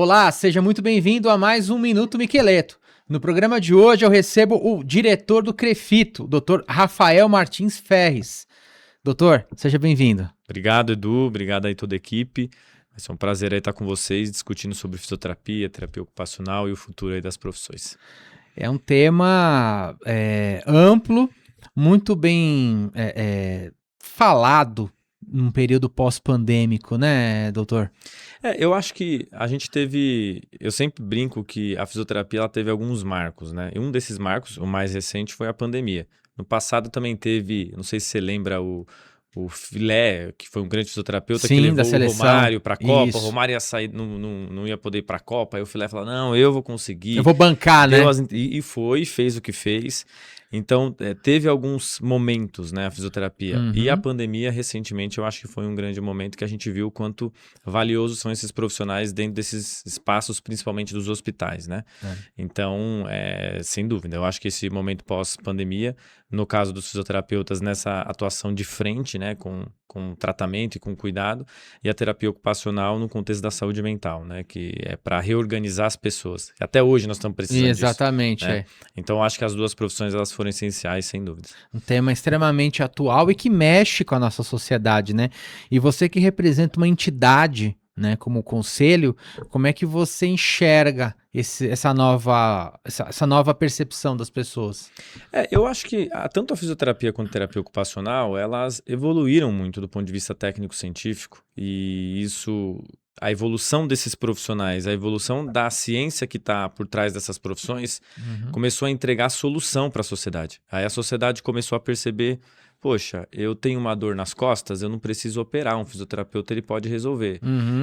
Olá, seja muito bem-vindo a mais um Minuto Miqueleto. No programa de hoje eu recebo o diretor do CREFITO, o Dr. Rafael Martins Ferres. Doutor, seja bem-vindo. Obrigado, Edu. Obrigado aí toda a equipe. Vai ser um prazer aí estar com vocês discutindo sobre fisioterapia, terapia ocupacional e o futuro aí das profissões. É um tema amplo, muito bem falado num período pós-pandêmico, né, doutor? Eu acho que a gente teve... Eu sempre brinco que a fisioterapia ela teve alguns marcos, né? E um desses marcos, o mais recente, foi a pandemia. No passado também teve, não sei se você lembra, o Filé, que foi um grande fisioterapeuta, Sim, que levou da o seleção. Romário para a Copa. Isso. O Romário ia sair, não ia poder ir para a Copa. Aí o Filé falou, não, eu vou conseguir. Eu vou bancar, né? E foi, fez o que fez. Então, teve alguns momentos, né, a fisioterapia. Uhum. E a pandemia, recentemente, eu acho que foi um grande momento que a gente viu o quanto valiosos são esses profissionais dentro desses espaços, principalmente dos hospitais, né? Então, sem dúvida, eu acho que esse momento pós-pandemia, no caso dos fisioterapeutas, nessa atuação de frente, né, com tratamento e com cuidado, e a terapia ocupacional no contexto da saúde mental, né, que é para reorganizar as pessoas. Até hoje nós estamos precisando Exatamente, disso, né? Então, eu acho que as duas profissões elas foram essenciais, sem dúvida. Um tema extremamente atual e que mexe com a nossa sociedade, né? E você que representa uma entidade, né, como conselho, como é que você enxerga essa nova percepção das pessoas? Eu acho que tanto a fisioterapia quanto a terapia ocupacional, elas evoluíram muito do ponto de vista técnico-científico e isso... A evolução desses profissionais, a evolução da ciência que está por trás dessas profissões, começou a entregar solução para a sociedade. Aí a sociedade começou a perceber, poxa, eu tenho uma dor nas costas, eu não preciso operar, um fisioterapeuta ele pode resolver.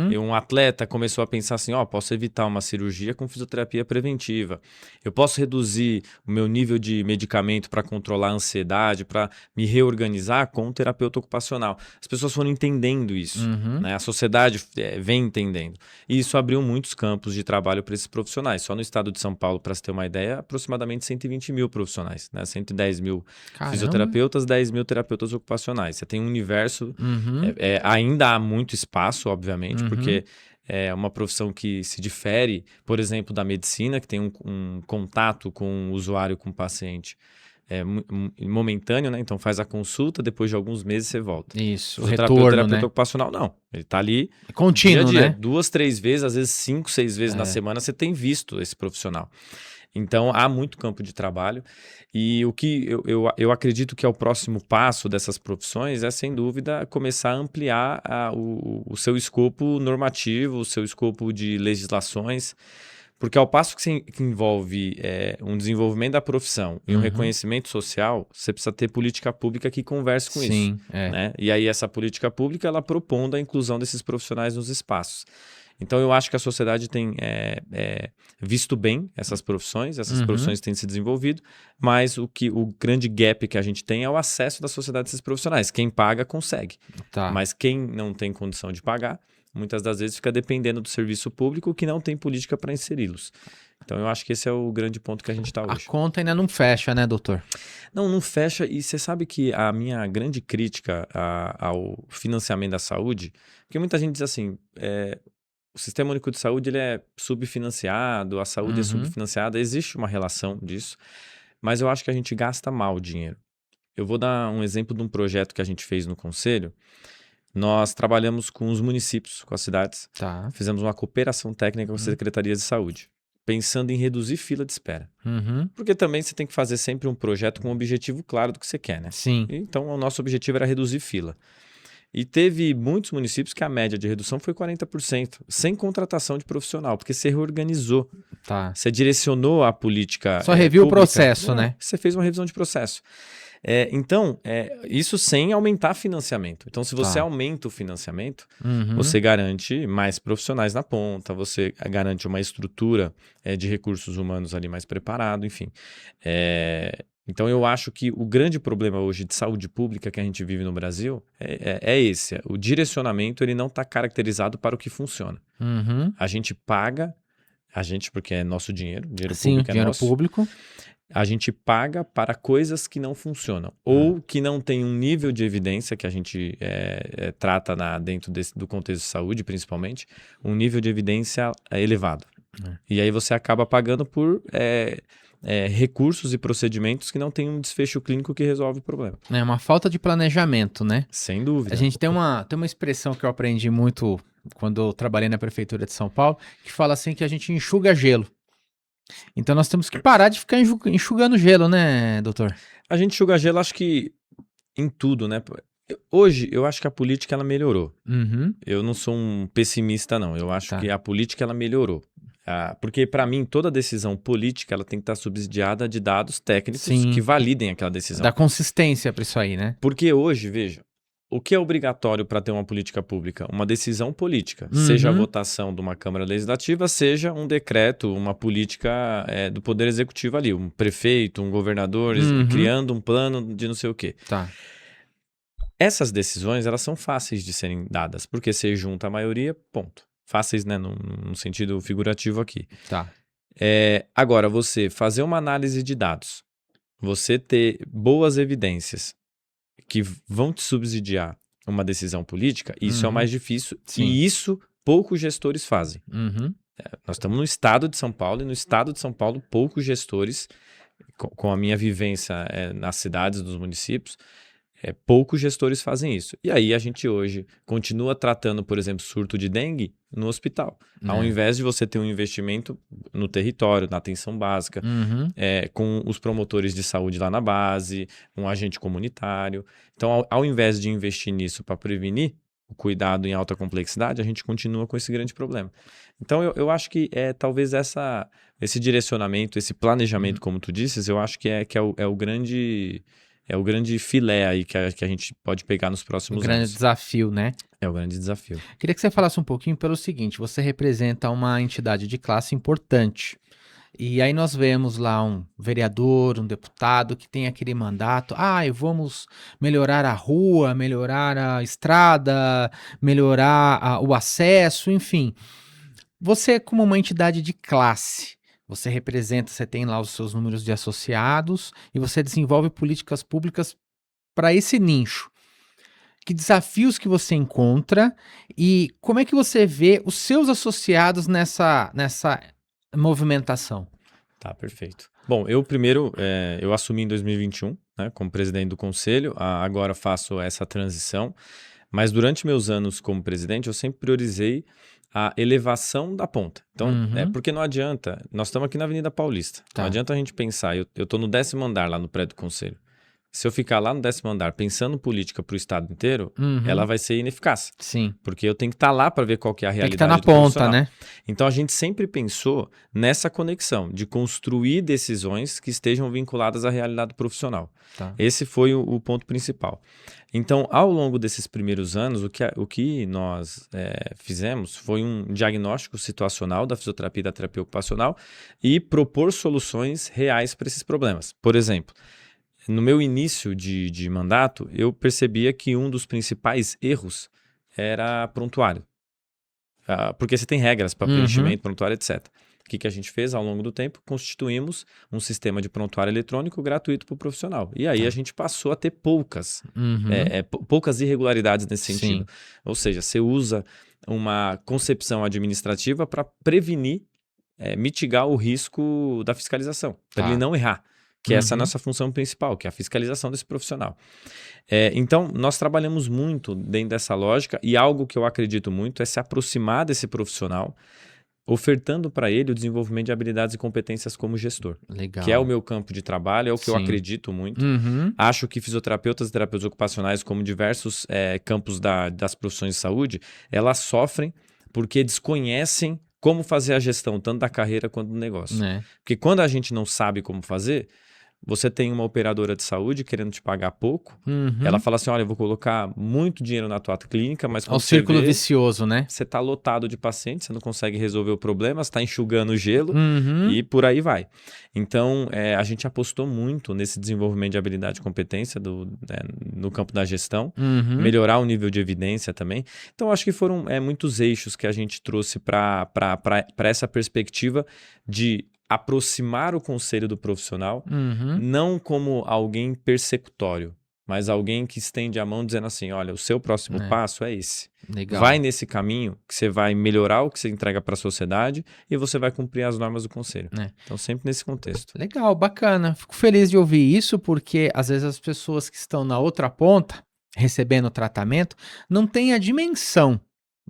E um atleta começou a pensar assim, posso evitar uma cirurgia com fisioterapia preventiva. Eu posso reduzir o meu nível de medicamento para controlar a ansiedade, para me reorganizar com um terapeuta ocupacional. As pessoas foram entendendo isso, né? A sociedade vem entendendo. E isso abriu muitos campos de trabalho para esses profissionais. Só no estado de São Paulo, para se ter uma ideia, aproximadamente 120 mil profissionais, né? 110 mil fisioterapeutas, 10 mil terapeutas ocupacionais. Você tem um universo, ainda há muito espaço, obviamente, porque é uma profissão que se difere, por exemplo, da medicina, que tem um contato com o usuário, com o paciente momentâneo, né? Então faz a consulta, depois de alguns meses você volta. Isso, o terapeuta retorno, né? ocupacional, não. Ele tá ali contínuo, dia a dia, né? 2, 3 vezes, às vezes 5, 6 vezes na semana você tem visto esse profissional. Então, há muito campo de trabalho e o que eu acredito que é o próximo passo dessas profissões é, sem dúvida, começar a ampliar o seu escopo normativo, o seu escopo de legislações, porque ao passo que envolve um desenvolvimento da profissão e um reconhecimento social, você precisa ter política pública que converse com isso. Né? E aí essa política pública, ela propondo a inclusão desses profissionais nos espaços. Então, eu acho que a sociedade tem visto bem essas profissões têm se desenvolvido, mas o grande gap que a gente tem é o acesso da sociedade a esses profissionais. Quem paga, consegue. Mas quem não tem condição de pagar, muitas das vezes fica dependendo do serviço público que não tem política para inseri-los. Então, eu acho que esse é o grande ponto que a gente está hoje. A conta ainda não fecha, né, doutor? Não fecha. E você sabe que a minha grande crítica ao financiamento da saúde, porque muita gente diz assim... O Sistema Único de Saúde ele é subfinanciado, a saúde é subfinanciada, existe uma relação disso, mas eu acho que a gente gasta mal o dinheiro. Eu vou dar um exemplo de um projeto que a gente fez no Conselho. Nós trabalhamos com os municípios, com as cidades, fizemos uma cooperação técnica com as secretarias de saúde, pensando em reduzir fila de espera. Porque também você tem que fazer sempre um projeto com um objetivo claro do que você quer, né? Sim. Então, o nosso objetivo era reduzir fila. E teve muitos municípios que a média de redução foi 40%, sem contratação de profissional, porque você reorganizou. Você direcionou a política. Só reviu pública. O processo, né? Você fez uma revisão de processo. Então, isso sem aumentar financiamento. Então, se você aumenta o financiamento, você garante mais profissionais na ponta, você garante uma estrutura de recursos humanos ali mais preparado, enfim. Então, eu acho que o grande problema hoje de saúde pública que a gente vive no Brasil é esse. O direcionamento ele não está caracterizado para o que funciona. A gente paga, porque é nosso dinheiro, dinheiro público é dinheiro nosso. Público. a gente paga para coisas que não funcionam ou que não tem um nível de evidência que a gente trata dentro do contexto de saúde, principalmente, um nível de evidência elevado. E aí você acaba pagando por recursos e procedimentos que não têm um desfecho clínico que resolve o problema. É uma falta de planejamento, né? Sem dúvida. A gente tem uma expressão que eu aprendi muito quando eu trabalhei na Prefeitura de São Paulo, que fala assim que a gente enxuga gelo. Então nós temos que parar de ficar enxugando gelo, né, doutor? A gente enxuga gelo, acho que em tudo, né? Hoje, eu acho que a política ela melhorou. Uhum. Eu não sou um pessimista, não. Eu acho que a política ela melhorou. Porque, para mim, toda decisão política ela tem que estar subsidiada de dados técnicos que validem aquela decisão. Dá consistência para isso aí, né? Porque hoje, veja, o que é obrigatório para ter uma política pública? Uma decisão política. Seja a votação de uma Câmara Legislativa, seja um decreto, uma política do Poder Executivo ali. Um prefeito, um governador, criando um plano de não sei o quê. Tá. Essas decisões, elas são fáceis de serem dadas, porque você junta a maioria, ponto. Fáceis, né, no sentido figurativo aqui. Tá. Agora, você fazer uma análise de dados, você ter boas evidências que vão te subsidiar uma decisão política, isso é o mais difícil. Sim. E isso poucos gestores fazem. Uhum. Nós estamos no estado de São Paulo, e no estado de São Paulo, poucos gestores, com a minha vivência nas cidades, dos municípios, poucos gestores fazem isso. E aí a gente hoje continua tratando, por exemplo, surto de dengue no hospital. Ao invés de você ter um investimento no território, na atenção básica, com os promotores de saúde lá na base, um agente comunitário. Então, ao invés de investir nisso para prevenir o cuidado em alta complexidade, a gente continua com esse grande problema. Então, eu acho que talvez esse direcionamento, esse planejamento, como tu disses, eu acho que é o grande... É o grande filé aí que a gente pode pegar nos próximos anos. O grande desafio, né? É o grande desafio. Queria que você falasse um pouquinho pelo seguinte, você representa uma entidade de classe importante. E aí nós vemos lá um vereador, um deputado que tem aquele mandato, vamos melhorar a rua, melhorar a estrada, melhorar o acesso, enfim. Você como uma entidade de classe, você representa, você tem lá os seus números de associados e você desenvolve políticas públicas para esse nicho. Que desafios que você encontra e como é que você vê os seus associados nessa movimentação? Tá, perfeito. Bom, eu primeiro, eu assumi em 2021, né, como presidente do conselho, agora faço essa transição, mas durante meus anos como presidente eu sempre priorizei a elevação da ponta. Então, porque não adianta, nós estamos aqui na Avenida Paulista, não adianta a gente pensar, eu estou no 10º andar lá no prédio do conselho, se eu ficar lá no 10º andar pensando política para o estado inteiro, ela vai ser ineficaz. Sim. Porque eu tenho que estar lá para ver qual que é a realidade. Tem que estar na ponta, né? Então a gente sempre pensou nessa conexão de construir decisões que estejam vinculadas à realidade profissional. Tá. Esse foi o ponto principal. Então, ao longo desses primeiros anos, o que nós fizemos foi um diagnóstico situacional da fisioterapia e da terapia ocupacional e propor soluções reais para esses problemas. Por exemplo, no meu início de mandato, eu percebia que um dos principais erros era prontuário. Porque você tem regras para preenchimento, prontuário, etc. O que a gente fez ao longo do tempo? Constituímos um sistema de prontuário eletrônico gratuito para o profissional. E aí a gente passou a ter poucas irregularidades nesse sentido. Ou seja, você usa uma concepção administrativa para prevenir, mitigar o risco da fiscalização, para ele não errar. Que essa é a nossa função principal, que é a fiscalização desse profissional. Então, nós trabalhamos muito dentro dessa lógica e algo que eu acredito muito é se aproximar desse profissional, ofertando para ele o desenvolvimento de habilidades e competências como gestor. Legal. Que é o meu campo de trabalho, é o que eu acredito muito. Acho que fisioterapeutas e terapeutas ocupacionais, como diversos campos das profissões de saúde, elas sofrem porque desconhecem como fazer a gestão, tanto da carreira quanto do negócio. Porque quando a gente não sabe como fazer, você tem uma operadora de saúde querendo te pagar pouco, ela fala assim, olha, eu vou colocar muito dinheiro na tua clínica, mas quando o círculo vicioso, né? Você está lotado de pacientes, você não consegue resolver o problema, você está enxugando o gelo e por aí vai. Então, a gente apostou muito nesse desenvolvimento de habilidade e competência no campo da gestão, melhorar o nível de evidência também. Então, acho que foram muitos eixos que a gente trouxe para essa perspectiva de aproximar o conselho do profissional, Uhum. não como alguém persecutório, mas alguém que estende a mão dizendo assim, olha, o seu próximo É, passo é esse. legal. Vai nesse caminho que você vai melhorar o que você entrega para a sociedade e você vai cumprir as normas do conselho. É. Então, sempre nesse contexto. Legal, bacana. Fico feliz de ouvir isso, porque às vezes as pessoas que estão na outra ponta, recebendo o tratamento, não têm a dimensão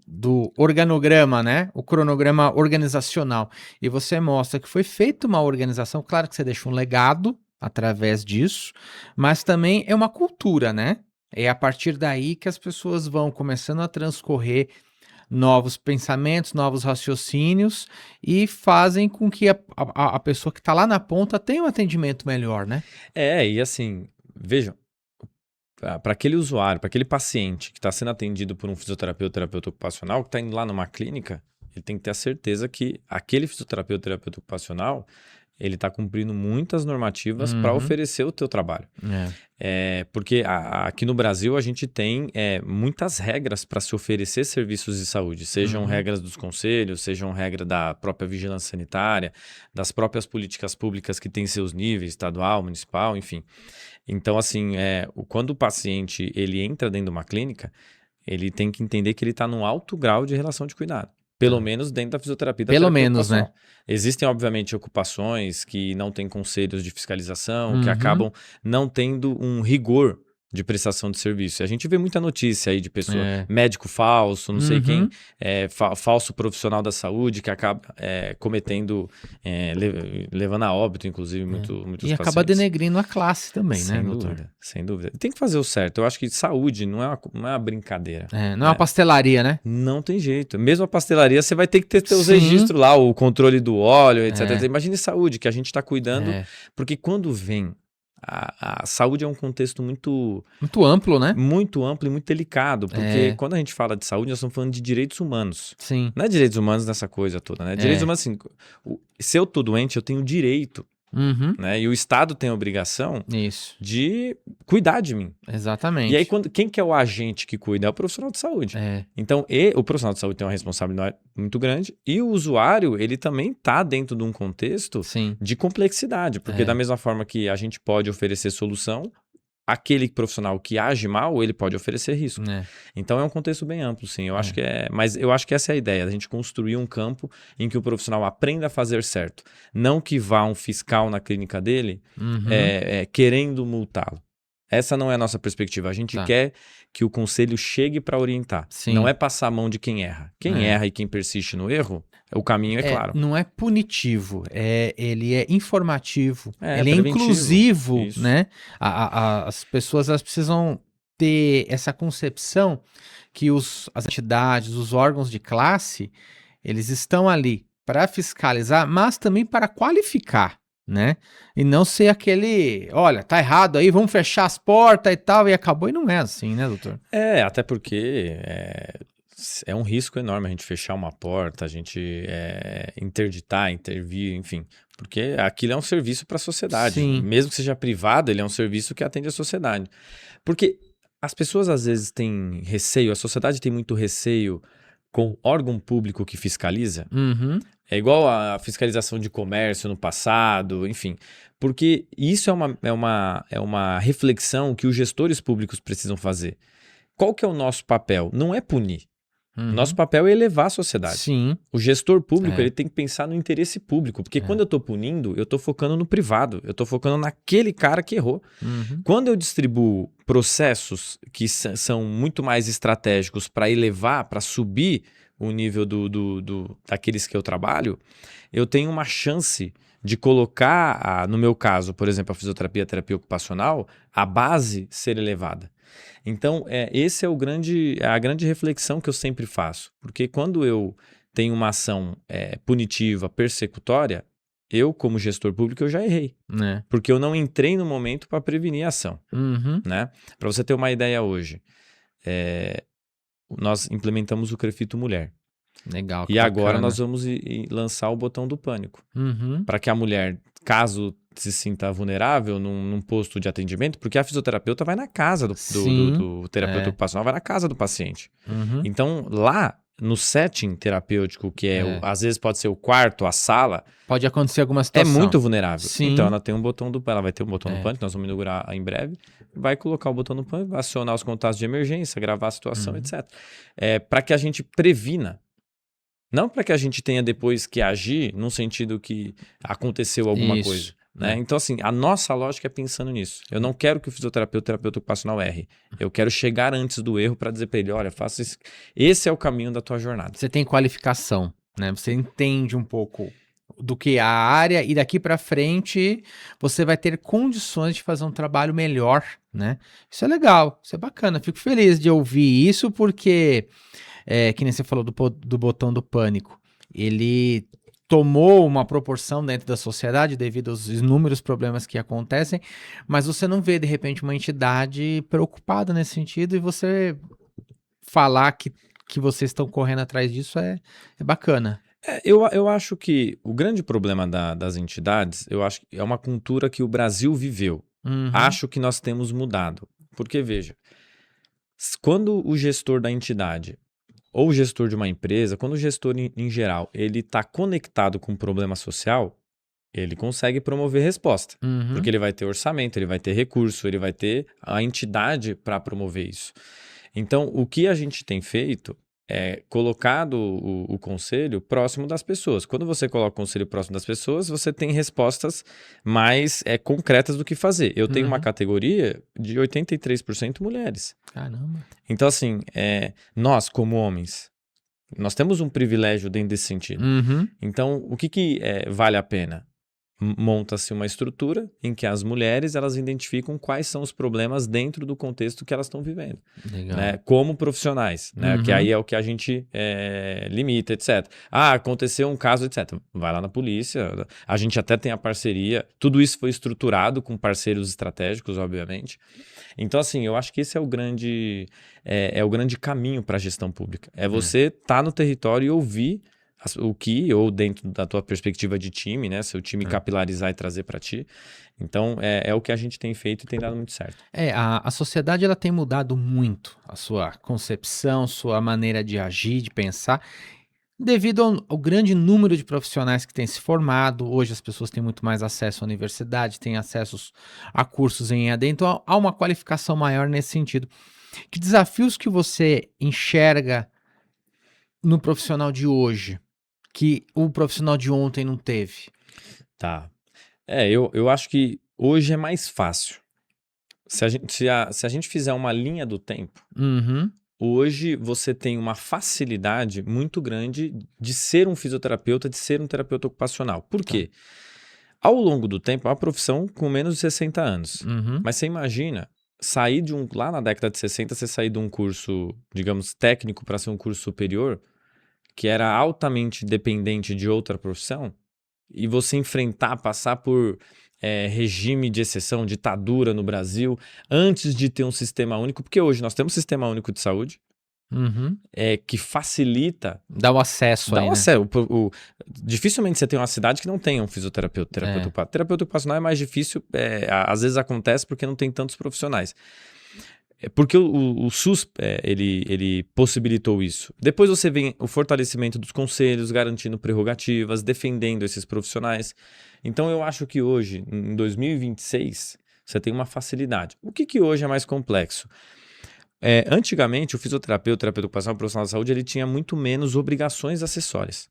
do organograma, né? O cronograma organizacional. E você mostra que foi feita uma organização, claro que você deixa um legado através disso, mas também é uma cultura, né? É a partir daí que as pessoas vão começando a transcorrer novos pensamentos, novos raciocínios e fazem com que a pessoa que está lá na ponta tenha um atendimento melhor, né? E assim, vejam, para aquele usuário, para aquele paciente que está sendo atendido por um terapeuta ocupacional, que está indo lá numa clínica, ele tem que ter a certeza que aquele terapeuta ocupacional, ele está cumprindo muitas normativas para oferecer o teu trabalho. Porque aqui no Brasil a gente tem muitas regras para se oferecer serviços de saúde, sejam regras dos conselhos, sejam regras da própria vigilância sanitária, das próprias políticas públicas que têm seus níveis, estadual, municipal, enfim. Então, assim, quando o paciente ele entra dentro de uma clínica, ele tem que entender que ele está num alto grau de relação de cuidado. Pelo menos dentro da fisioterapia e da Pelo terapia menos, ocupacional. né? Existem, obviamente, ocupações que não têm conselhos de fiscalização, que acabam não tendo um rigor de prestação de serviço. A gente vê muita notícia aí de pessoa, médico falso, não sei quem, falso profissional da saúde que acaba cometendo, levando a óbito, inclusive, muitos pacientes. E acaba denegrindo a classe também, né, doutor? Dúvida, sem dúvida. Tem que fazer o certo. Eu acho que saúde não é uma brincadeira. Não é uma pastelaria, né? Não tem jeito. Mesmo a pastelaria, você vai ter que ter os Sim. registros lá, o controle do óleo, etc. Imagine saúde, que a gente está cuidando, porque quando vem... A saúde é um contexto muito amplo, né? Muito amplo e muito delicado, porque quando a gente fala de saúde, nós estamos falando de direitos humanos. Sim. Não é direitos humanos nessa coisa toda, né? Direitos humanos, assim, se eu tô doente, eu tenho direito, né? E o Estado tem a obrigação de cuidar de mim. Exatamente. E aí, quem que é o agente que cuida? É o profissional de saúde. Então, o profissional de saúde tem uma responsabilidade muito grande e o usuário, ele também está dentro de um contexto de complexidade, porque da mesma forma que a gente pode oferecer solução, aquele profissional que age mal, ele pode oferecer risco. Então, é um contexto bem amplo, sim. Eu acho que mas eu acho que essa é a ideia, a gente construir um campo em que o profissional aprenda a fazer certo. Não que vá um fiscal na clínica dele querendo multá-lo. Essa não é a nossa perspectiva. A gente quer que o conselho chegue para orientar. Não é passar a mão de quem erra. Quem erra e quem persiste no erro, o caminho é claro. Não é punitivo, ele é informativo, ele é preventivo. inclusivo, Isso. né? As pessoas elas precisam ter essa concepção que as entidades, os órgãos de classe, eles estão ali para fiscalizar, mas também para qualificar, né? E não ser aquele, olha, tá errado aí, vamos fechar as portas e tal, e acabou, e não é assim, né, doutor? Até porque é um risco enorme a gente fechar uma porta, a gente interditar, intervir, enfim, porque aquilo é um serviço para a sociedade. Sim. Mesmo que seja privado, ele é um serviço que atende a sociedade. Porque as pessoas às vezes têm receio, a sociedade tem muito receio com órgão público que fiscaliza. É igual a fiscalização de comércio no passado, enfim. Porque isso é uma reflexão que os gestores públicos precisam fazer. Qual que é o nosso papel? Não é punir. Nosso papel é elevar a sociedade. Sim. O gestor público ele tem que pensar no interesse público. Porque quando eu estou punindo, eu estou focando no privado. Eu estou focando naquele cara que errou. Quando eu distribuo processos que são muito mais estratégicos para elevar, para subir o nível daqueles que eu trabalho, eu tenho uma chance de colocar, no meu caso, por exemplo, a fisioterapia, a terapia ocupacional, a base ser elevada. Então, esse é a grande reflexão que eu sempre faço. Porque quando eu tenho uma ação punitiva, persecutória, eu, como gestor público, eu já errei. Porque eu não entrei no momento para prevenir a ação. Né? Para você ter uma ideia hoje, nós implementamos o Crefito Mulher. Legal. E agora nós vamos lançar o botão do pânico. Para que a mulher, caso se sinta vulnerável num posto de atendimento, porque a fisioterapeuta vai na casa do terapeuta ocupacional, vai na casa do paciente. Então, lá, no setting terapêutico, que às vezes pode ser o quarto, a sala, pode acontecer alguma é situação. muito vulnerável. Sim. Então ela tem um botão ela vai ter um botão do pânico, nós vamos inaugurar em breve, vai colocar o botão do pânico, vai acionar os contatos de emergência, gravar a situação, etc. Para que a gente previna. Não para que a gente tenha depois que agir num sentido que aconteceu alguma coisa. Né? Então, assim, a nossa lógica é pensando nisso. Eu não quero que o terapeuta ocupacional erre. Eu quero chegar antes do erro para dizer para ele, olha, faça isso. Esse é o caminho da tua jornada. Você tem qualificação, né? Você entende um pouco do que é a área e daqui para frente você vai ter condições de fazer um trabalho melhor, né? Isso é legal, isso é bacana. Fico feliz de ouvir isso porque, que nem você falou do botão do pânico, ele tomou uma proporção dentro da sociedade devido aos inúmeros problemas que acontecem, mas você não vê, de repente, uma entidade preocupada nesse sentido e você falar que vocês estão correndo atrás disso é bacana. Eu acho que o grande problema das entidades, eu acho que é uma cultura que o Brasil viveu. Acho que nós temos mudado. Porque, veja, quando o gestor da entidade ou o gestor de uma empresa, quando o gestor em geral, ele está conectado com um problema social, ele consegue promover resposta. Porque ele vai ter orçamento, ele vai ter recurso, ele vai ter a entidade para promover isso. Então, o que a gente tem feito é colocado o conselho próximo das pessoas. Quando você coloca o conselho próximo das pessoas, você tem respostas mais concretas do que fazer. Eu tenho uma categoria de 83% mulheres. Caramba. Então, assim, nós, como homens, nós temos um privilégio dentro desse sentido. Então, o que vale a pena? Monta-se uma estrutura em que as mulheres elas identificam quais são os problemas dentro do contexto que elas estão vivendo, né? Como profissionais, né? Que aí é o que a gente limita, etc. Aconteceu um caso, etc. Vai lá na polícia, a gente até tem a parceria, tudo isso foi estruturado com parceiros estratégicos, obviamente. Então, assim, eu acho que esse é o grande caminho para a gestão pública. É você estar no território e ouvir ou dentro da tua perspectiva de time, né? Seu time capilarizar e trazer para ti. Então, é o que a gente tem feito e tem dado muito certo. A sociedade ela tem mudado muito a sua concepção, sua maneira de agir, de pensar, devido ao grande número de profissionais que tem se formado. Hoje as pessoas têm muito mais acesso à universidade, têm acesso a cursos em EAD, então há uma qualificação maior nesse sentido. Que desafios que você enxerga no profissional de hoje que o profissional de ontem não teve? Tá. Eu acho que hoje é mais fácil. Se a gente fizer uma linha do tempo, hoje você tem uma facilidade muito grande de ser um fisioterapeuta, de ser um terapeuta ocupacional. Por quê? Ao longo do tempo, é uma profissão com menos de 60 anos. Mas você imagina, sair lá na década de 60, você sair de um curso, digamos, técnico para ser um curso superior, que era altamente dependente de outra profissão, e você passar por regime de exceção, ditadura no Brasil, antes de ter um sistema único, porque hoje nós temos um sistema único de saúde, que facilita... Dá o acesso aí, né? Dificilmente você tem uma cidade que não tenha um fisioterapeuta, terapeuta ocupacional é mais difícil, às vezes acontece porque não tem tantos profissionais. Porque o SUS, ele possibilitou isso. Depois você vem o fortalecimento dos conselhos, garantindo prerrogativas, defendendo esses profissionais. Então eu acho que hoje, em 2026, você tem uma facilidade. O que hoje é mais complexo? Antigamente, o fisioterapeuta, o terapeuta ocupacional, o profissional da saúde, ele tinha muito menos obrigações acessórias.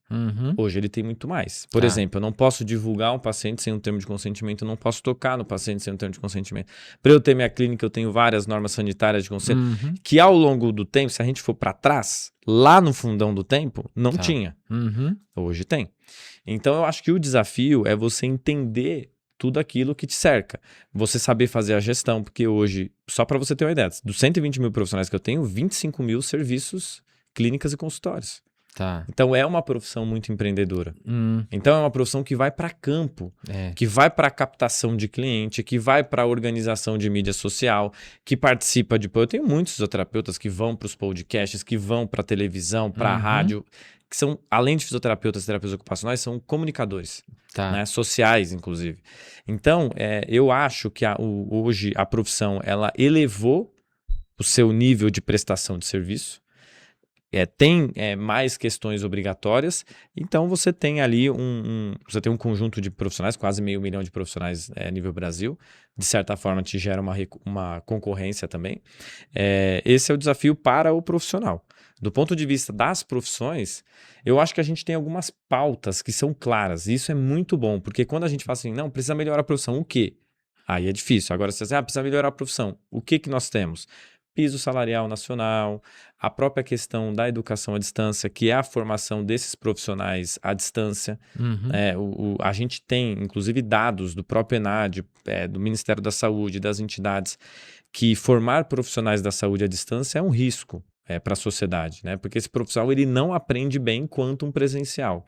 Hoje ele tem muito mais. Por exemplo, eu não posso divulgar um paciente sem um termo de consentimento, eu não posso tocar no paciente sem um termo de consentimento. Para eu ter minha clínica, eu tenho várias normas sanitárias de conselho, que ao longo do tempo, se a gente for para trás, lá no fundão do tempo, não tinha. Hoje tem. Então eu acho que o desafio é você entender tudo aquilo que te cerca. Você saber fazer a gestão, porque hoje, só para você ter uma ideia, dos 120 mil profissionais que eu tenho, 25 mil serviços, clínicas e consultórios. Então é uma profissão muito empreendedora. Então é uma profissão que vai para campo, que vai para a captação de cliente, que vai para a organização de mídia social, que participa de... Eu tenho muitos fisioterapeutas que vão para os podcasts, que vão para a televisão, para a rádio, que são, além de fisioterapeutas e terapeutas ocupacionais, são comunicadores, né, sociais, inclusive. Então, eu acho que hoje a profissão ela elevou o seu nível de prestação de serviço. tem mais questões obrigatórias, então você tem ali você tem um conjunto de profissionais, quase 500 mil de profissionais a nível Brasil, de certa forma te gera uma concorrência também. Esse é o desafio para o profissional. Do ponto de vista das profissões, eu acho que a gente tem algumas pautas que são claras, e isso é muito bom, porque quando a gente fala assim, não, precisa melhorar a profissão, o quê? Aí é difícil. Agora, você diz, precisa melhorar a profissão, o que nós temos? Piso salarial nacional, a própria questão da educação à distância, que é a formação desses profissionais à distância. A gente tem, inclusive, dados do próprio ENAD, do Ministério da Saúde, das entidades, que formar profissionais da saúde à distância é um risco para a sociedade, né? Porque esse profissional ele não aprende bem quanto um presencial.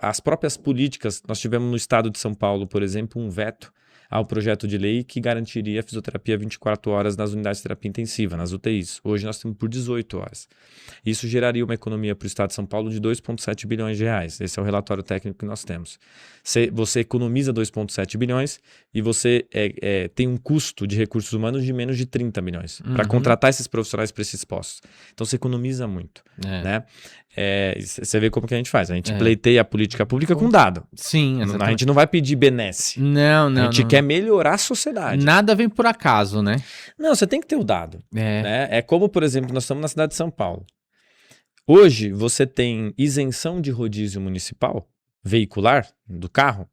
As próprias políticas, nós tivemos no estado de São Paulo, por exemplo, um veto ao projeto de lei que garantiria a fisioterapia 24 horas nas unidades de terapia intensiva, nas UTIs. Hoje nós temos por 18 horas. Isso geraria uma economia para o estado de São Paulo de 2,7 bilhões de reais. Esse é o relatório técnico que nós temos. Você economiza 2,7 bilhões e você tem um custo de recursos humanos de menos de 30 milhões para contratar esses profissionais para esses postos. Então você economiza muito, né? Você vê como que a gente faz. A gente pleiteia a política pública com dado. Sim, exatamente. A gente não vai pedir benesse. Não. A gente quer melhorar a sociedade. Nada vem por acaso, né? Não, você tem que ter o dado. Né? É como, por exemplo, nós estamos na cidade de São Paulo. Hoje, você tem isenção de rodízio municipal, veicular, do carro,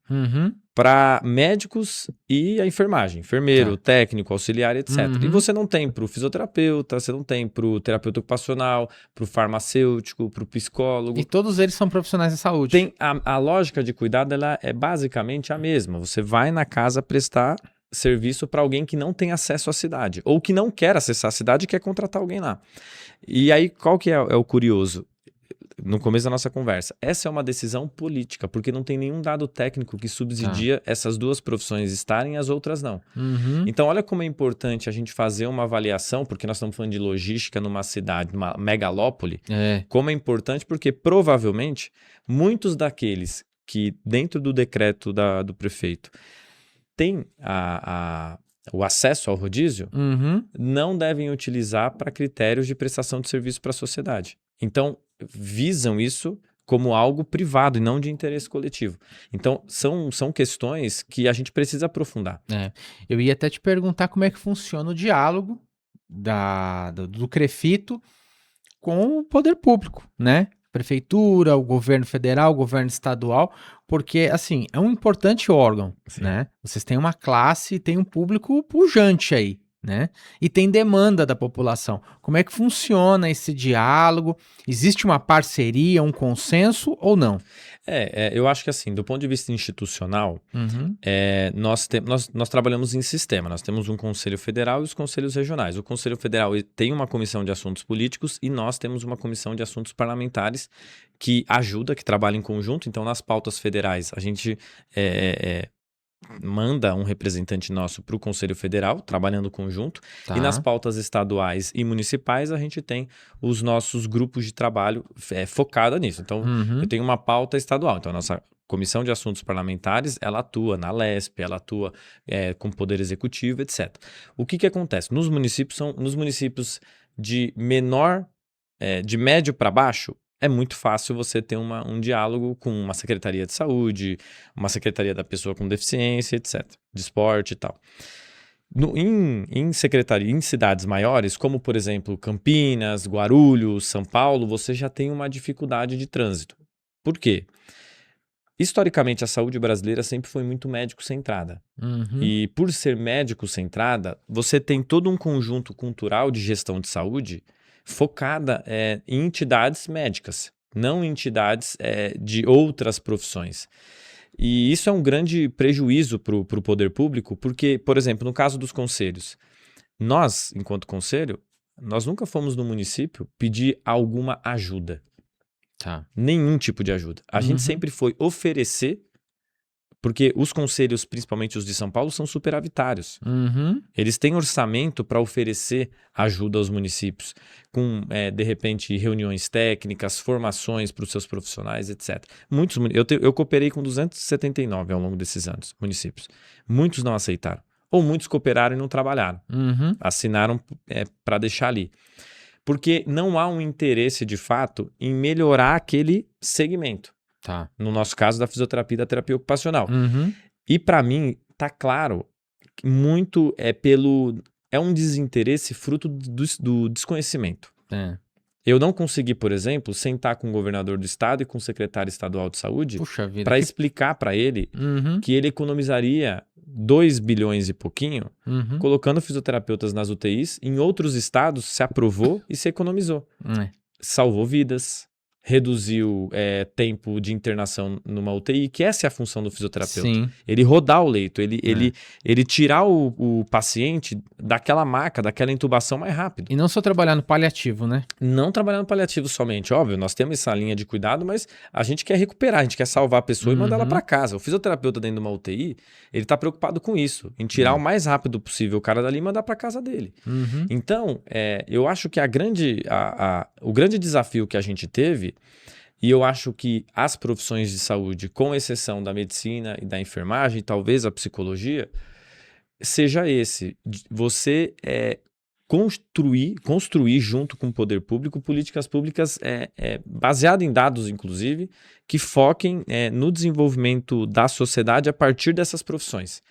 para médicos e a enfermagem, enfermeiro, técnico, auxiliar, etc. E você não tem para o fisioterapeuta, você não tem para o terapeuta ocupacional, para o farmacêutico, para o psicólogo. E todos eles são profissionais de saúde. Tem a lógica de cuidado, ela é basicamente a mesma. Você vai na casa prestar serviço para alguém que não tem acesso à cidade, ou que não quer acessar a cidade e quer contratar alguém lá. E aí, qual que é o curioso? No começo da nossa conversa, essa é uma decisão política, porque não tem nenhum dado técnico que subsidia essas duas profissões estarem e as outras não. Então, olha como é importante a gente fazer uma avaliação, porque nós estamos falando de logística numa cidade, numa megalópole, como é importante, porque provavelmente muitos daqueles que dentro do decreto do prefeito tem o acesso ao rodízio, não devem utilizar para critérios de prestação de serviço para a sociedade. Então, visam isso como algo privado e não de interesse coletivo. Então, são questões que a gente precisa aprofundar. Eu ia até te perguntar como é que funciona o diálogo do CREFITO com o poder público, né? Prefeitura, o governo federal, o governo estadual, porque, assim, é um importante órgão, né? Vocês têm uma classe, tem um público pujante aí, né? E tem demanda da população. Como é que funciona esse diálogo? Existe uma parceria, um consenso ou não? Eu acho que assim, do ponto de vista institucional, nós trabalhamos em sistema. Nós temos um Conselho Federal e os Conselhos Regionais. O Conselho Federal tem uma comissão de assuntos políticos e nós temos uma comissão de assuntos parlamentares que trabalha em conjunto. Então, nas pautas federais, a gente manda um representante nosso para o Conselho Federal, trabalhando conjunto, e nas pautas estaduais e municipais a gente tem os nossos grupos de trabalho focada nisso. Então, eu tenho uma pauta estadual, então a nossa Comissão de Assuntos Parlamentares, ela atua na LESP, ela atua com Poder Executivo, etc. O que acontece? Nos municípios de menor, de médio para baixo, é muito fácil você ter um diálogo com uma secretaria de saúde, uma secretaria da pessoa com deficiência, etc., de esporte e tal. Em cidades maiores, como por exemplo Campinas, Guarulhos, São Paulo, você já tem uma dificuldade de trânsito. Por quê? Historicamente, a saúde brasileira sempre foi muito médico-centrada. E por ser médico-centrada, você tem todo um conjunto cultural de gestão de saúde focada em entidades médicas, não em entidades de outras profissões. E isso é um grande prejuízo para o poder público, porque, por exemplo, no caso dos conselhos, nós, enquanto conselho, nós nunca fomos no município pedir alguma ajuda. Nenhum tipo de ajuda. A gente sempre foi oferecer, porque os conselhos, principalmente os de São Paulo, são superavitários. Eles têm orçamento para oferecer ajuda aos municípios, com, de repente, reuniões técnicas, formações para os seus profissionais, etc. Eu cooperei com 279 ao longo desses anos, municípios. Muitos não aceitaram. Ou muitos cooperaram e não trabalharam. Assinaram para deixar ali. porque não há um interesse de fato em melhorar aquele segmento. Tá. No nosso caso, da fisioterapia e da terapia ocupacional. Uhum. E para mim, tá claro, que muito é um desinteresse fruto do desconhecimento. É. Eu não consegui, por exemplo, sentar com o governador do estado e com o secretário estadual de saúde Puxa vida. para explicar para ele Uhum. que ele economizaria 2 bilhões e pouquinho Uhum. colocando fisioterapeutas nas UTIs. Em outros estados se aprovou e se economizou. É. Salvou vidas, reduziu tempo de internação numa UTI, que essa é a função do fisioterapeuta. Sim. Ele rodar o leito, ele tirar o paciente daquela maca, daquela intubação mais rápido. E não só trabalhar no paliativo, né? Não trabalhando paliativo somente, óbvio, nós temos essa linha de cuidado, mas a gente quer recuperar, a gente quer salvar a pessoa e mandar ela para casa. O fisioterapeuta dentro de uma UTI, ele tá preocupado com isso, em tirar o mais rápido possível o cara dali e mandar para casa dele. Uhum. Então, eu acho que o grande desafio que a gente teve, e eu acho que as profissões de saúde, com exceção da medicina e da enfermagem, talvez a psicologia, seja esse, você construir junto com o poder público políticas públicas baseadas em dados, inclusive, que foquem no desenvolvimento da sociedade a partir dessas profissões.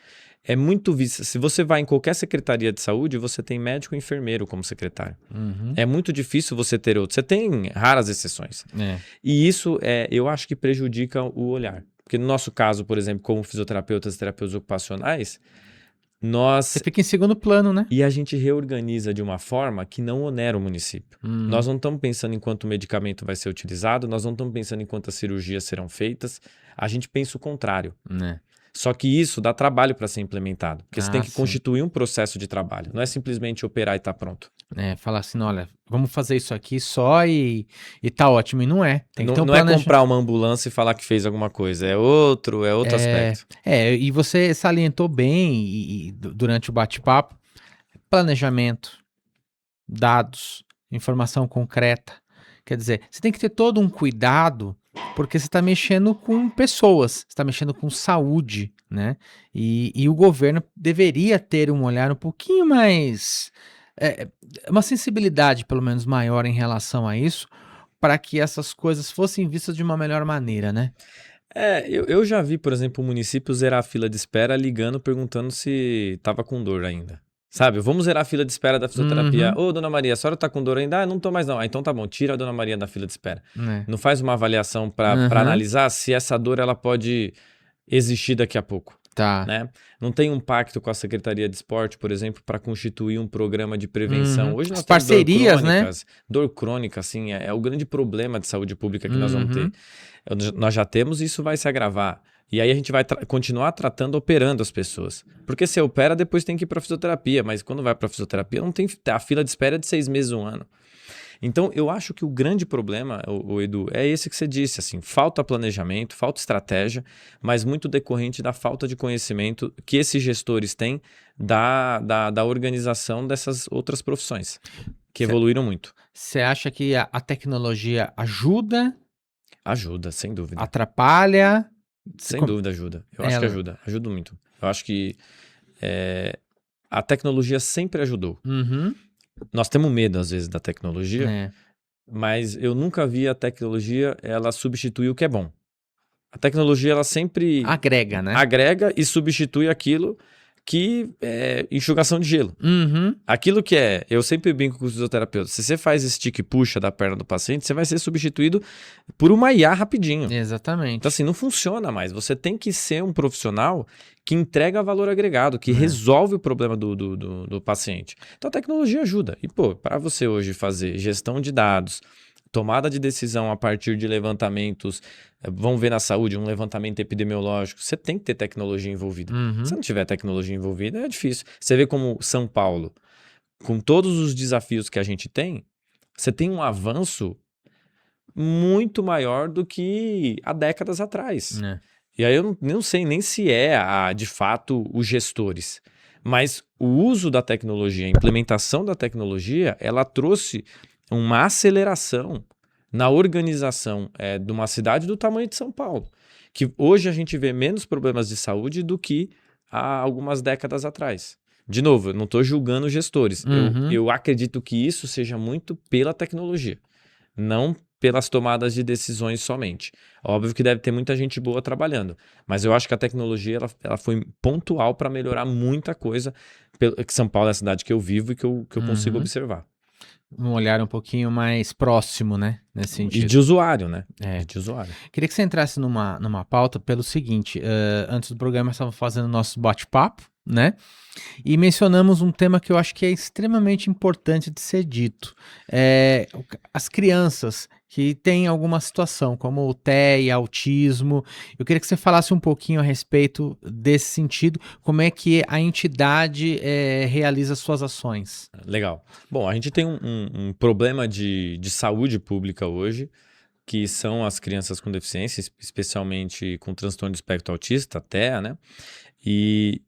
É muito visto. Se você vai em qualquer secretaria de saúde, você tem médico e enfermeiro como secretário. Uhum. É muito difícil você ter outro. Você tem raras exceções. É. E isso, eu acho que prejudica o olhar. Porque no nosso caso, por exemplo, como fisioterapeutas e terapeutas ocupacionais, Você fica em segundo plano, né? e a gente reorganiza de uma forma que não onera o município. Nós não estamos pensando em quanto medicamento vai ser utilizado, nós não estamos pensando em quantas cirurgias serão feitas. A gente pensa o contrário. É. Só que isso dá trabalho para ser implementado. Porque você tem que sim. constituir um processo de trabalho. Não é simplesmente operar e tá pronto. Falar assim, olha, vamos fazer isso aqui só e tá ótimo. E não é. Tem que ter um Não é comprar uma ambulância e falar que fez alguma coisa. É outro aspecto. E você salientou bem durante o bate-papo, planejamento, dados, informação concreta. Quer dizer, você tem que ter todo um cuidado, porque você está mexendo com pessoas, você está mexendo com saúde, né? E o governo deveria ter um olhar um pouquinho mais, uma sensibilidade pelo menos maior em relação a isso, para que essas coisas fossem vistas de uma melhor maneira, né? Eu já vi, por exemplo, o município zerar a fila de espera ligando, perguntando se estava com dor ainda. Sabe, vamos zerar a fila de espera da fisioterapia. Ô, dona Maria, a senhora tá com dor ainda? Ah, não tô mais não. Ah, então tá bom, tira a dona Maria da fila de espera. Não faz uma avaliação para analisar se essa dor ela pode existir daqui a pouco. Tá. Né? Não tem um pacto com a Secretaria de Esporte, por exemplo, para constituir um programa de prevenção. Hoje nós As temos parcerias, né? Dor crônica, assim, é o grande problema de saúde pública que nós vamos ter. Nós já temos e isso vai se agravar. E aí a gente vai continuar operando as pessoas. Porque se opera, depois tem que ir para fisioterapia. Mas quando vai para fisioterapia, não tem a fila de espera de 6 meses, 1 ano. Então, eu acho que o grande problema, Edu, é esse que você disse, assim, falta planejamento, falta estratégia, mas muito decorrente da falta de conhecimento que esses gestores têm da organização dessas outras profissões, que evoluíram muito. Você acha que a tecnologia ajuda? Ajuda, sem dúvida. Atrapalha? Sem dúvida ajuda. Eu acho que ajuda muito. Eu acho que a tecnologia sempre ajudou. Nós temos medo, às vezes, da tecnologia, mas eu nunca vi a tecnologia ela substituir o que é bom. A tecnologia ela sempre agrega, né? Agrega e substitui aquilo que é enxugação de gelo. Aquilo que eu sempre brinco com os fisioterapeutas, se você faz stick puxa da perna do paciente, você vai ser substituído por uma IA rapidinho. Exatamente. Então assim, não funciona mais. Você tem que ser um profissional que entrega valor agregado, que resolve o problema do paciente. Então a tecnologia ajuda. E para você hoje fazer gestão de dados, tomada de decisão a partir de levantamentos, vamos ver na saúde, um levantamento epidemiológico, você tem que ter tecnologia envolvida. Se não tiver tecnologia envolvida, é difícil. Você vê como São Paulo, com todos os desafios que a gente tem, você tem um avanço muito maior do que há décadas atrás. E aí eu não sei nem se de fato, os gestores. Mas o uso da tecnologia, a implementação da tecnologia, ela trouxe uma aceleração na organização de uma cidade do tamanho de São Paulo. Que hoje a gente vê menos problemas de saúde do que há algumas décadas atrás. De novo, eu não estou julgando os gestores. Uhum. Eu acredito que isso seja muito pela tecnologia, não pelas tomadas de decisões somente. Óbvio que deve ter muita gente boa trabalhando, mas eu acho que a tecnologia ela foi pontual para melhorar muita coisa, que São Paulo é a cidade que eu vivo e que eu consigo Uhum. observar. Um olhar um pouquinho mais próximo, né? Nesse E sentido. de usuário, né? É. E de usuário. Queria que você entrasse numa pauta pelo seguinte: antes do programa, nós estávamos fazendo nosso bate-papo, né? E mencionamos um tema que eu acho que é extremamente importante de ser dito. As crianças que têm alguma situação, como o TEA, autismo. Eu queria que você falasse um pouquinho a respeito desse sentido, como é que a entidade realiza suas ações. Legal. Bom, a gente tem um problema de saúde pública hoje, que são as crianças com deficiência, especialmente com transtorno de espectro autista, TEA, né? E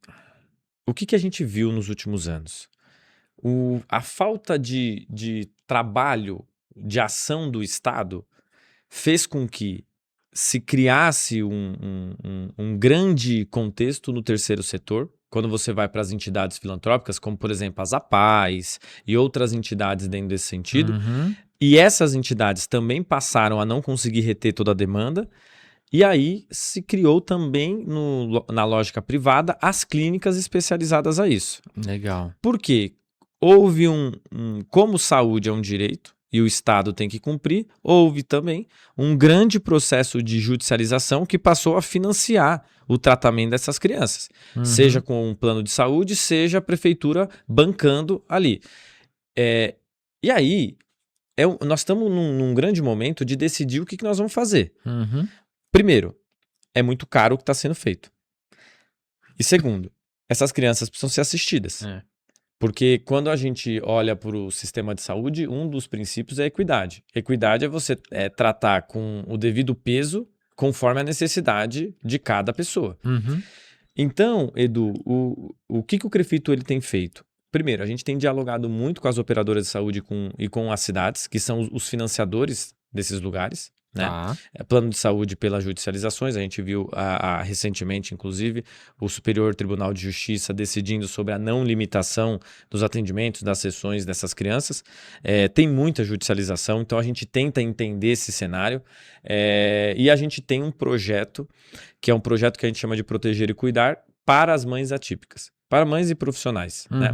o que a gente viu nos últimos anos? A falta de trabalho, de ação do Estado, fez com que se criasse um grande contexto no terceiro setor. Quando você vai para as entidades filantrópicas, como por exemplo as APAES e outras entidades dentro desse sentido, Uhum. e essas entidades também passaram a não conseguir reter toda a demanda, e aí se criou também na lógica privada as clínicas especializadas a isso. Legal. Por quê? Houve como saúde é um direito e o Estado tem que cumprir, houve também um grande processo de judicialização que passou a financiar o tratamento dessas crianças, seja com um plano de saúde, seja a prefeitura bancando ali. E aí, nós estamos num grande momento de decidir o que nós vamos fazer. Uhum. Primeiro, é muito caro o que está sendo feito. E segundo, essas crianças precisam ser assistidas. Porque quando a gente olha para o sistema de saúde, um dos princípios é a equidade. Equidade é você tratar com o devido peso conforme a necessidade de cada pessoa. Uhum. Então, Edu, o que o CREFITO ele tem feito? Primeiro, a gente tem dialogado muito com as operadoras de saúde e com as cidades, que são os financiadores desses lugares. Né? Tá. Plano de saúde pelas judicializações, a gente viu recentemente, inclusive, o Superior Tribunal de Justiça decidindo sobre a não limitação dos atendimentos, das sessões dessas crianças. Tem muita judicialização, então a gente tenta entender esse cenário e a gente tem um projeto, que é um projeto que a gente chama de Proteger e Cuidar para as mães atípicas, para mães e profissionais. Né?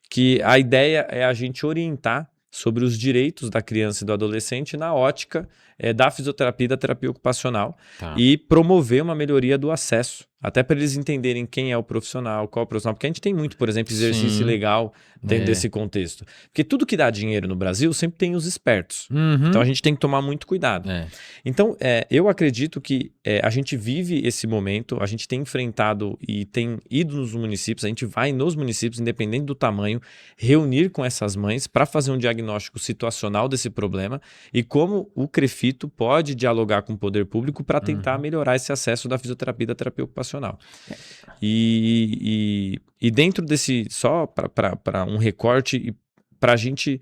Que a ideia é a gente orientar sobre os direitos da criança e do adolescente na ótica da fisioterapia e da terapia ocupacional e promover uma melhoria do acesso, até para eles entenderem quem é o profissional, qual é o profissional, porque a gente tem muito, por exemplo, exercício legal dentro desse contexto. Porque tudo que dá dinheiro no Brasil sempre tem os espertos. Então a gente tem que tomar muito cuidado. Então eu acredito que a gente vive esse momento, a gente tem enfrentado e tem ido nos municípios, a gente vai nos municípios, independente do tamanho, reunir com essas mães para fazer um diagnóstico situacional desse problema e como o CREFITO pode dialogar com o poder público para tentar melhorar esse acesso da fisioterapia e da terapia ocupacional. E dentro desse, só para um recorte, para a gente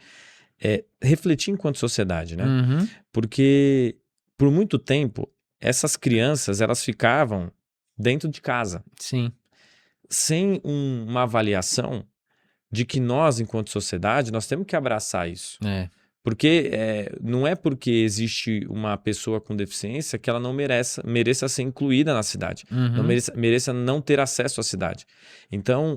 refletir enquanto sociedade, né? Porque por muito tempo essas crianças elas ficavam dentro de casa, sem uma avaliação de que nós, enquanto sociedade, nós temos que abraçar isso. Porque não é porque existe uma pessoa com deficiência que ela não mereça ser incluída na cidade, não mereça não ter acesso à cidade. Então,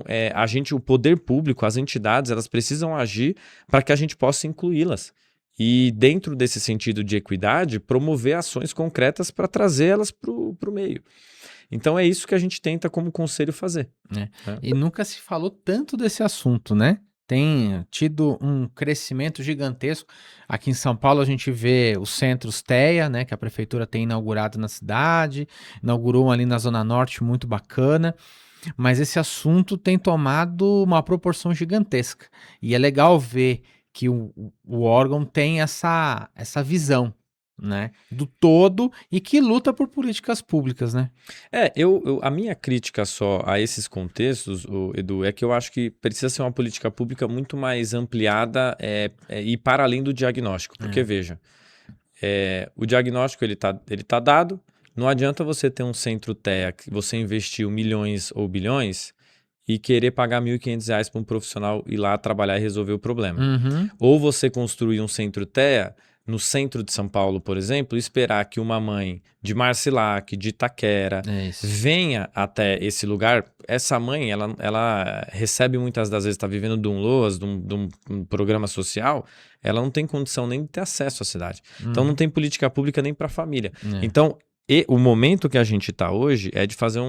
o poder público, as entidades, elas precisam agir para que a gente possa incluí-las. E dentro desse sentido de equidade, promover ações concretas para trazê-las para o meio. Então é isso que a gente tenta como conselho fazer. E nunca se falou tanto desse assunto, né? Tem tido um crescimento gigantesco. Aqui em São Paulo a gente vê os centros TEA, né, que a prefeitura tem inaugurado na cidade, inaugurou um ali na Zona Norte muito bacana, mas esse assunto tem tomado uma proporção gigantesca. E é legal ver que o órgão tem essa visão, né, do todo e que luta por políticas públicas, né? A minha crítica só a esses contextos, Edu, é que eu acho que precisa ser uma política pública muito mais ampliada e para além do diagnóstico. Porque, veja, o diagnóstico ele tá dado, não adianta você ter um centro TEA que você investiu milhões ou bilhões e querer pagar R$ 1.500 para um profissional ir lá trabalhar e resolver o problema. Uhum. Ou você construir um centro TEA no centro de São Paulo, por exemplo, e esperar que uma mãe de Marcilac, de Itaquera, É isso. venha até esse lugar. Essa mãe, ela recebe muitas das vezes, está vivendo de um LOAS, de um programa social, ela não tem condição nem de ter acesso à cidade. Então não tem política pública nem para a família. É. Então, o momento que a gente está hoje é de fazer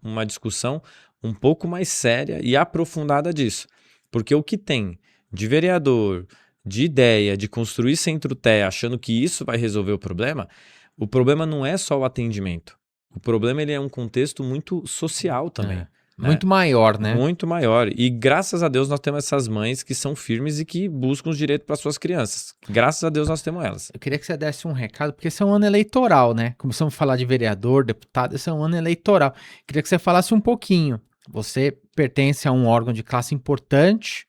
uma discussão um pouco mais séria e aprofundada disso. Porque o que tem de vereador, de ideia, de construir centro TEA, achando que isso vai resolver o problema não é só o atendimento. O problema ele é um contexto muito social também. É. Muito maior, né? Muito maior. E graças a Deus nós temos essas mães que são firmes e que buscam os direitos para suas crianças. Graças a Deus nós temos elas. Eu queria que você desse um recado, porque esse é um ano eleitoral, né? Começamos a falar de vereador, deputado, esse é um ano eleitoral. Queria que você falasse um pouquinho. Você pertence a um órgão de classe importante.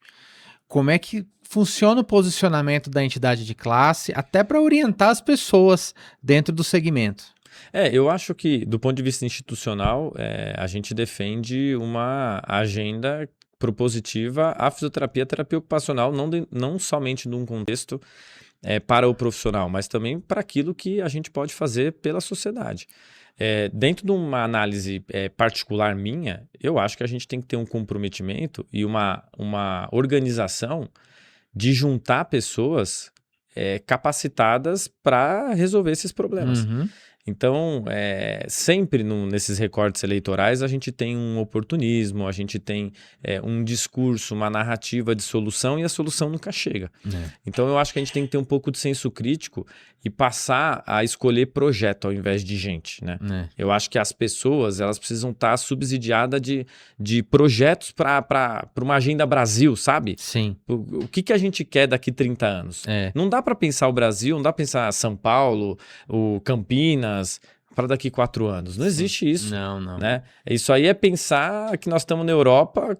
Como é que funciona o posicionamento da entidade de classe, até para orientar as pessoas dentro do segmento? Eu acho que, do ponto de vista institucional, a gente defende uma agenda propositiva à fisioterapia e terapia ocupacional, não somente num contexto para o profissional, mas também para aquilo que a gente pode fazer pela sociedade. Dentro de uma análise particular minha, eu acho que a gente tem que ter um comprometimento e uma organização de juntar pessoas capacitadas para resolver esses problemas. Uhum. Então, sempre nesses recortes eleitorais, a gente tem um oportunismo, a gente tem um discurso, uma narrativa de solução e a solução nunca chega. Então, eu acho que a gente tem que ter um pouco de senso crítico e passar a escolher projeto ao invés de gente, né? Eu acho que as pessoas elas precisam estar subsidiadas de projetos para uma agenda Brasil, sabe? Sim. O que a gente quer daqui 30 anos? Não dá para pensar o Brasil, não dá para pensar São Paulo, o Campinas, para daqui 4 anos. Não existe isso. Não. Né? Isso aí é pensar que nós estamos na Europa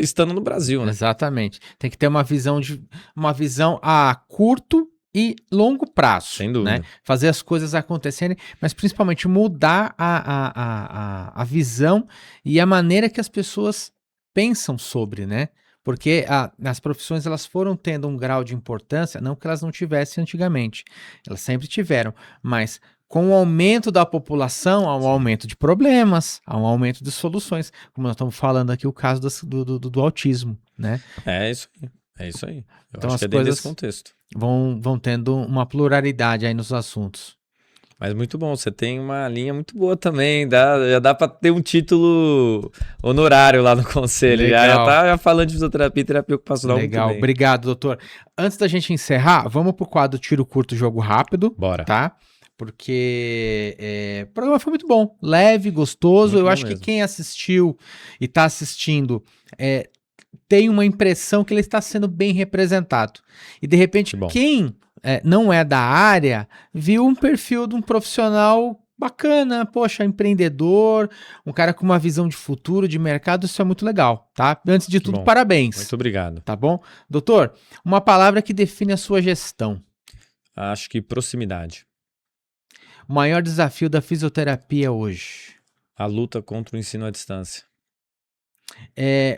estando no Brasil, né? Exatamente. Tem que ter uma visão a curto e longo prazo. Sem dúvida. Né? Fazer as coisas acontecerem, mas principalmente mudar a visão e a maneira que as pessoas pensam sobre, né? Porque as profissões elas foram tendo um grau de importância, não que elas não tivessem antigamente, elas sempre tiveram, mas com o aumento da população, há um aumento de problemas, há um aumento de soluções, como nós estamos falando aqui o caso do autismo, né? É isso aí. Eu Então acho as que é dentro coisas desse contexto. vão tendo uma pluralidade aí nos assuntos. Mas muito bom, você tem uma linha muito boa também, já dá para ter um título honorário lá no conselho, já tá falando de fisioterapia e terapia ocupacional. Legal, muito bem. Obrigado, doutor. Antes da gente encerrar, vamos pro quadro Tiro Curto, Jogo Rápido. Bora. Tá? Porque o programa foi muito bom, leve, gostoso. Muito Eu bom acho mesmo. que quem assistiu e tá assistindo tem uma impressão que ele está sendo bem representado. E de repente, quem não é da área, viu um perfil de um profissional bacana, poxa, empreendedor, um cara com uma visão de futuro, de mercado, isso é muito legal, tá? Antes de tudo, parabéns. Muito obrigado. Tá bom? Doutor, uma palavra que define a sua gestão. Acho que proximidade. O maior desafio da fisioterapia hoje? A luta contra o ensino à distância.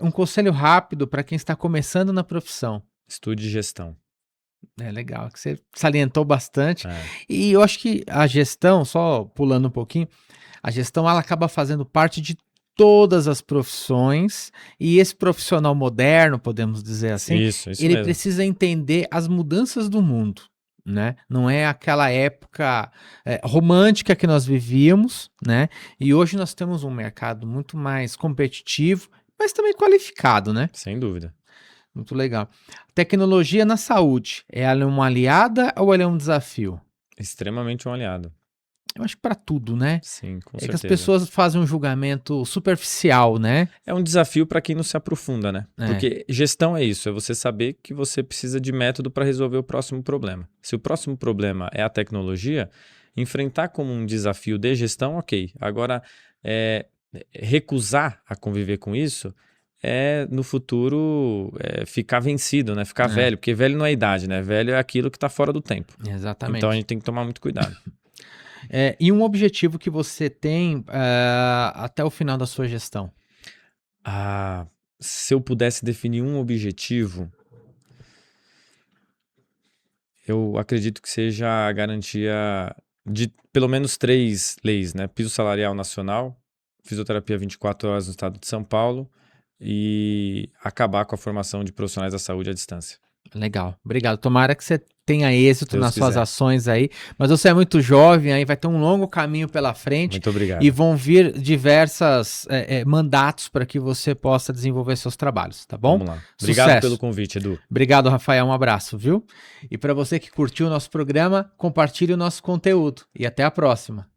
Um conselho rápido para quem está começando na profissão. Estude gestão. Legal, que você salientou bastante. E eu acho que a gestão, só pulando um pouquinho, a gestão ela acaba fazendo parte de todas as profissões e esse profissional moderno, podemos dizer assim, isso ele mesmo. precisa entender as mudanças do mundo. Né? Não é aquela época romântica que nós vivíamos, né? E hoje nós temos um mercado muito mais competitivo, mas também qualificado, né? Sem dúvida. Muito legal. Tecnologia na saúde, ela é uma aliada ou ela é um desafio? Extremamente um aliado. Eu acho que para tudo, né? Sim, com certeza. certeza. Que as pessoas fazem um julgamento superficial, né? É um desafio para quem não se aprofunda, né? Porque gestão é isso, é você saber que você precisa de método para resolver o próximo problema. Se o próximo problema é a tecnologia, enfrentar como um desafio de gestão, ok. Agora, recusar a conviver com isso no futuro ficar vencido, né? Ficar velho, porque velho não é idade, né? Velho é aquilo que está fora do tempo. Exatamente. Então a gente tem que tomar muito cuidado. E um objetivo que você tem até o final da sua gestão? Se eu pudesse definir um objetivo, eu acredito que seja a garantia de pelo menos 3 leis, né? Piso salarial nacional, fisioterapia 24 horas no estado de São Paulo e acabar com a formação de profissionais da saúde à distância. Legal, obrigado. Tomara que você tenha êxito Deus nas suas quiser. ações aí, mas você é muito jovem, aí vai ter um longo caminho pela frente Muito obrigado. e vão vir diversas mandatos para que você possa desenvolver seus trabalhos, tá bom? Vamos lá. Obrigado Sucesso. pelo convite, Edu. Obrigado, Rafael, um abraço, viu? E para você que curtiu o nosso programa, compartilhe o nosso conteúdo e até a próxima.